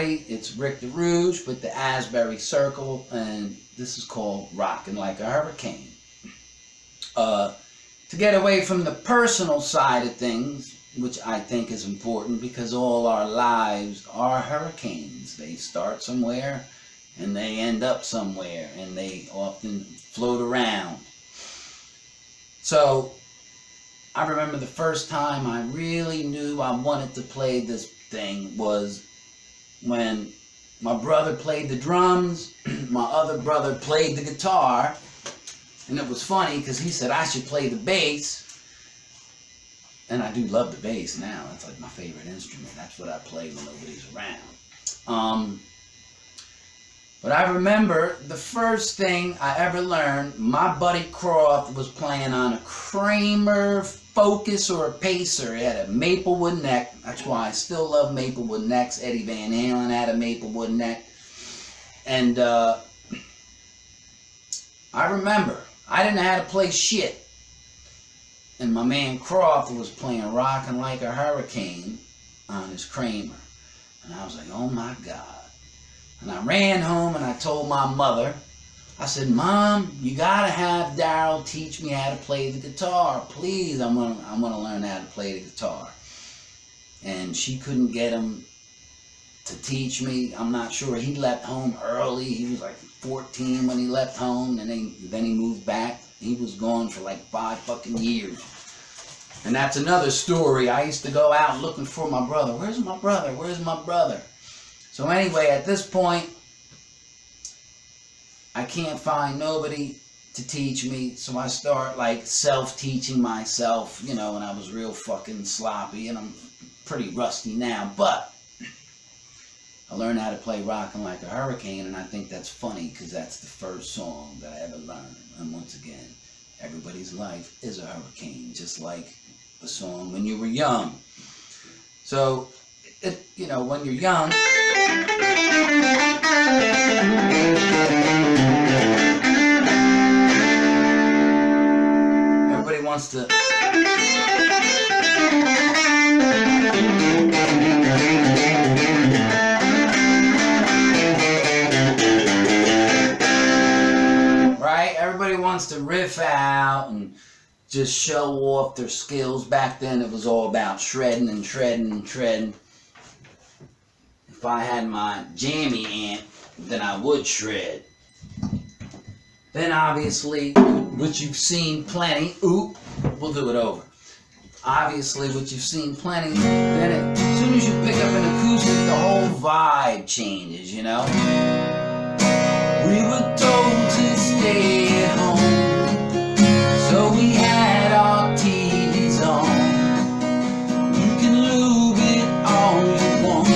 everybody. It's Rick Dahrouge with the Asbury Circle, and this is called Rockin' Like a Hurricane. To get away from the personal side of things, which I think is important because all our lives are hurricanes. They start somewhere and they end up somewhere, and they often float around. So I remember the first time I really knew I wanted to play this thing was when my brother played the drums, my other brother played the guitar, and it was funny because he said I should play the bass, and I do love the bass now. That's like my favorite instrument. That's what I play when nobody's around. But I remember the first thing I ever learned, my buddy Croft was playing on a Kramer Focus or a Pacer. It had a Maplewood neck. That's why I still love Maplewood necks. Eddie Van Halen had a Maplewood neck. And I remember, I didn't know how to play shit. And my man Croft was playing Rockin' Like a Hurricane on his Kramer. And I was like, oh my God. And I ran home and I told my mother, I said, Mom, you gotta have Daryl teach me how to play the guitar. Please, I'm gonna learn how to play the guitar. And she couldn't get him to teach me. I'm not sure. He left home early. He was like 14 when he left home, and then he moved back. He was gone for like 5 fucking years. And that's another story. I used to go out looking for my brother. Where's my brother? Where's my brother? So anyway, at this point, I can't find nobody to teach me, so I start like self-teaching myself, you know, and I was real fucking sloppy, and I'm pretty rusty now, but I learned how to play Rockin' Like a Hurricane, and I think that's funny because that's the first song that I ever learned. And once again, everybody's life is a hurricane, just like the song When You Were Young. So, you know, when you're young, everybody wants to right? Everybody wants to riff out and just show off their skills. Back then it was all about shredding and shredding and shredding. If I had my jammy amp, then I would shred. Then obviously, which you've seen plenty, we'll do it over. Obviously, which you've seen plenty, then as soon as you pick up an acoustic, the whole vibe changes, you know? We were told to stay at home, so we had our TVs on. You can lube it all you want.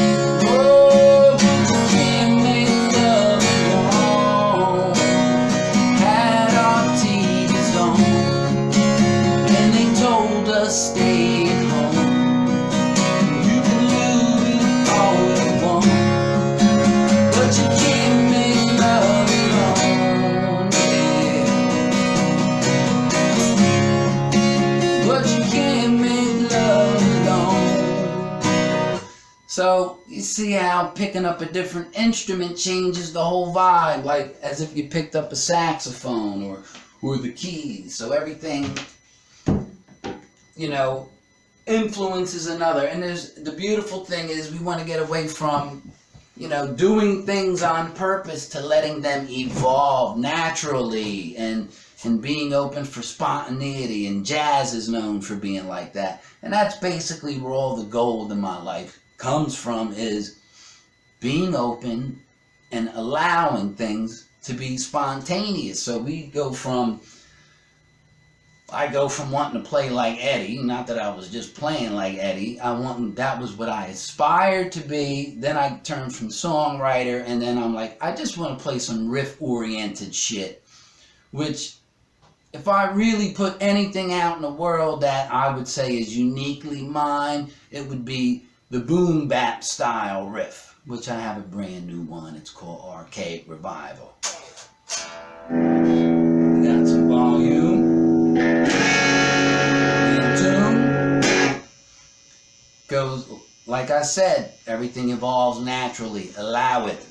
Stay at home. You can lose it all you want, but you can't make love alone. Yeah. But you can't make love alone. So you see how picking up a different instrument changes the whole vibe, like as if you picked up a saxophone or the keys. So everything, you know, influences another. And the beautiful thing is we want to get away from, you know, doing things on purpose to letting them evolve naturally and being open for spontaneity. And jazz is known for being like that. And that's basically where all the gold in my life comes from, is being open and allowing things to be spontaneous. So I go from wanting to play like Eddie, not that I was just playing like Eddie, that was what I aspired to be. Then I turned from songwriter, and then I'm like, I just want to play some riff-oriented shit, which, if I really put anything out in the world that I would say is uniquely mine, it would be the boom bap style riff, which I have a brand new one. It's called Archaic Revival. Got some volume. Goes like I said, everything evolves naturally. Allow it.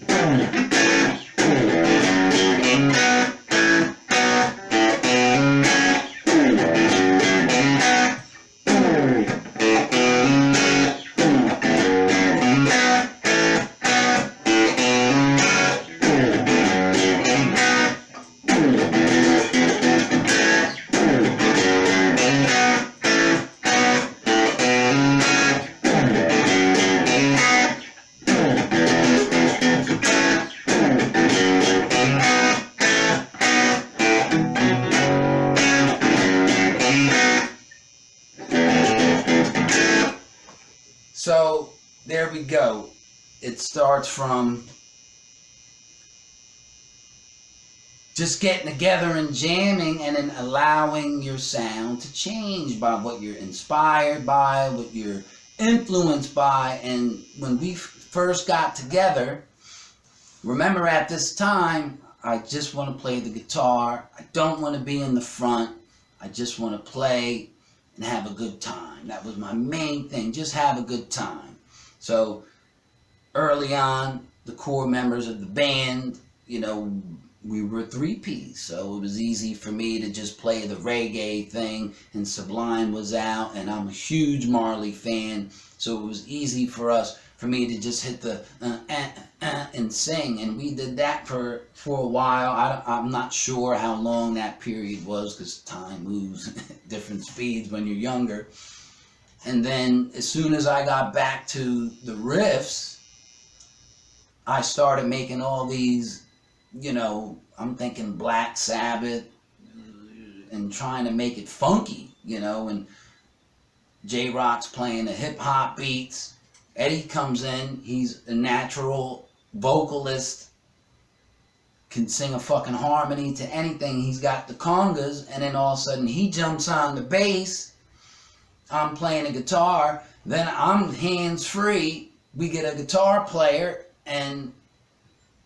So there we go. It starts from just getting together and jamming, and then allowing your sound to change by what you're inspired by, what you're influenced by. And when we first got together, remember at this time, I just want to play the guitar. I don't want to be in the front. I just want to play and have a good time. That was my main thing, just have a good time. So early on, the core members of the band, you know, we were a three-piece, so it was easy for me to just play the reggae thing, and Sublime was out, and I'm a huge Marley fan, so it was easy for me to just hit the and sing, and we did that for a while. I'm not sure how long that period was, because time moves at different speeds when you're younger. And then as soon as I got back to the riffs, I started making all these, you know, I'm thinking Black Sabbath and trying to make it funky, you know, and J-Rock's playing the hip-hop beats. Eddie comes in, he's a natural vocalist, can sing a fucking harmony to anything. He's got the congas, and then all of a sudden he jumps on the bass. I'm playing a guitar, then I'm hands-free. We get a guitar player, and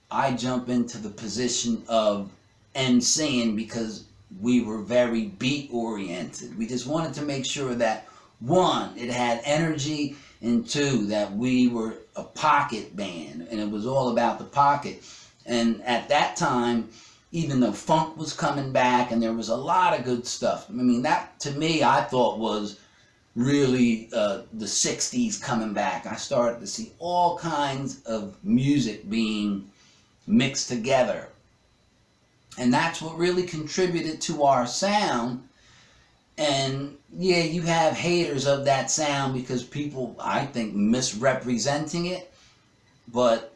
I jump into the position of emceeing because we were very beat-oriented. We just wanted to make sure that, one, it had energy, and two, that we were a pocket band, and it was all about the pocket. And at that time, even though funk was coming back, and there was a lot of good stuff. I mean, that, to me, I thought was really the 60s coming back. I started to see all kinds of music being mixed together. And that's what really contributed to our sound. And yeah, you have haters of that sound because people, I think, misrepresenting it. But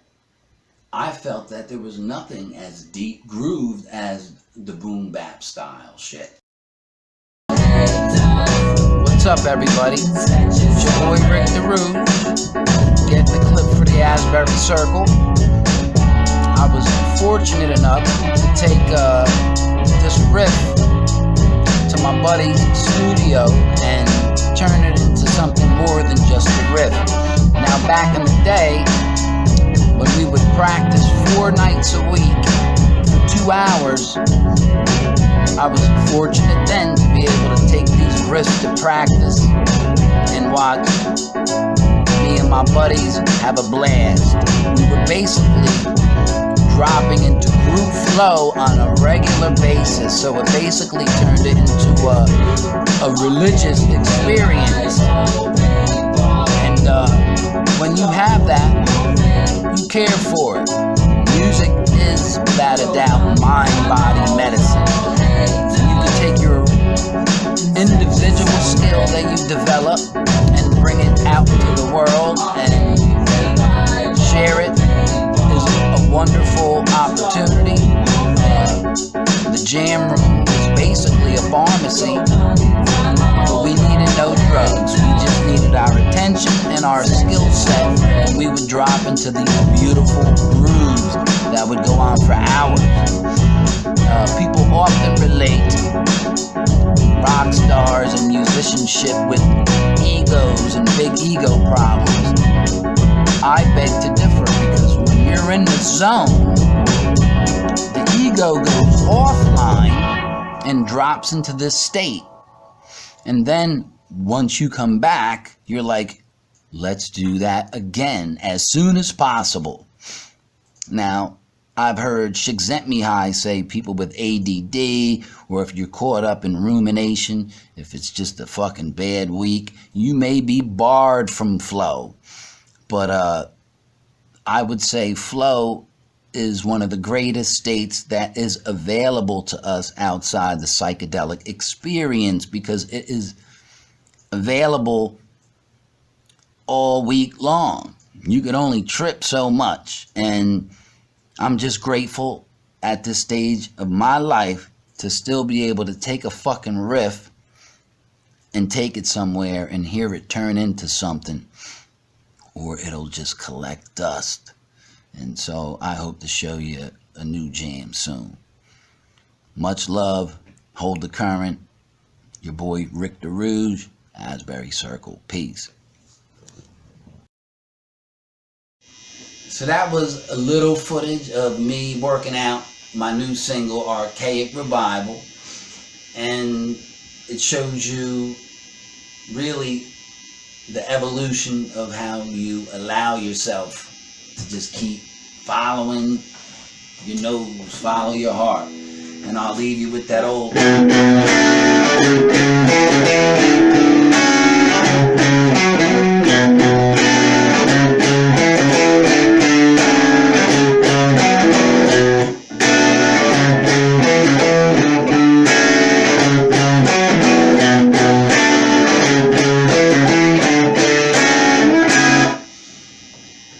I felt that there was nothing as deep grooved as the boom bap style shit. What's up, everybody? It's your boy Rick Dahrouge. Get the clip for the Asbury Circle. I was fortunate enough to take this riff to my buddy's studio and turn it into something more than just a riff. Now, back in the day, when we would practice 4 nights a week for 2 hours, I was fortunate then to be able to take these riffs to practice and watch me and my buddies have a blast. We were basically dropping into groove flow on a regular basis, so it basically turned it into a religious experience. And when you have that, you care for it. Music is, without a doubt, mind-body medicine. You can take your individual skill that you develop and bring it out into the world and share it. Is a wonderful opportunity. The jam room was basically a pharmacy, but we needed no drugs. We just needed our attention and our skill set, and we would drop into these beautiful grooves that would go on for hours. People often relate rock stars and musicianship with egos and big ego problems. I beg to differ, because when you're in the zone, the ego goes offline and drops into this state. And then once you come back, you're like Let's do that again as soon as possible. Now, I've heard Csikszentmihalyi say people with ADD, or if you're caught up in rumination, if it's just a fucking bad week, you may be barred from flow. But I would say flow is one of the greatest states that is available to us outside the psychedelic experience, because it is available all week long. You could only trip so much, and I'm just grateful at this stage of my life to still be able to take a fucking riff and take it somewhere and hear it turn into something, or it'll just collect dust. And so I hope to show you a new jam soon. Much love. Hold the current. Your boy Rick Dahrouge, Asbury Circle. Peace. So that was a little footage of me working out my new single, Archaic Revival. And it shows you really the evolution of how you allow yourself to just keep following your nose, follow your heart. And I'll leave you with that old...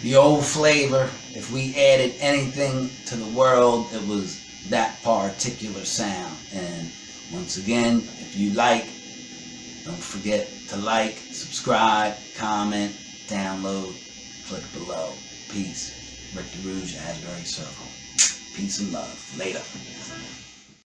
the old flavor. If we added anything to the world, it was that particular sound. And once again, if you like, don't forget to like, subscribe, comment, download, click below. Peace. Rick Dahrouge, Asbury Circle. Peace and love. Later.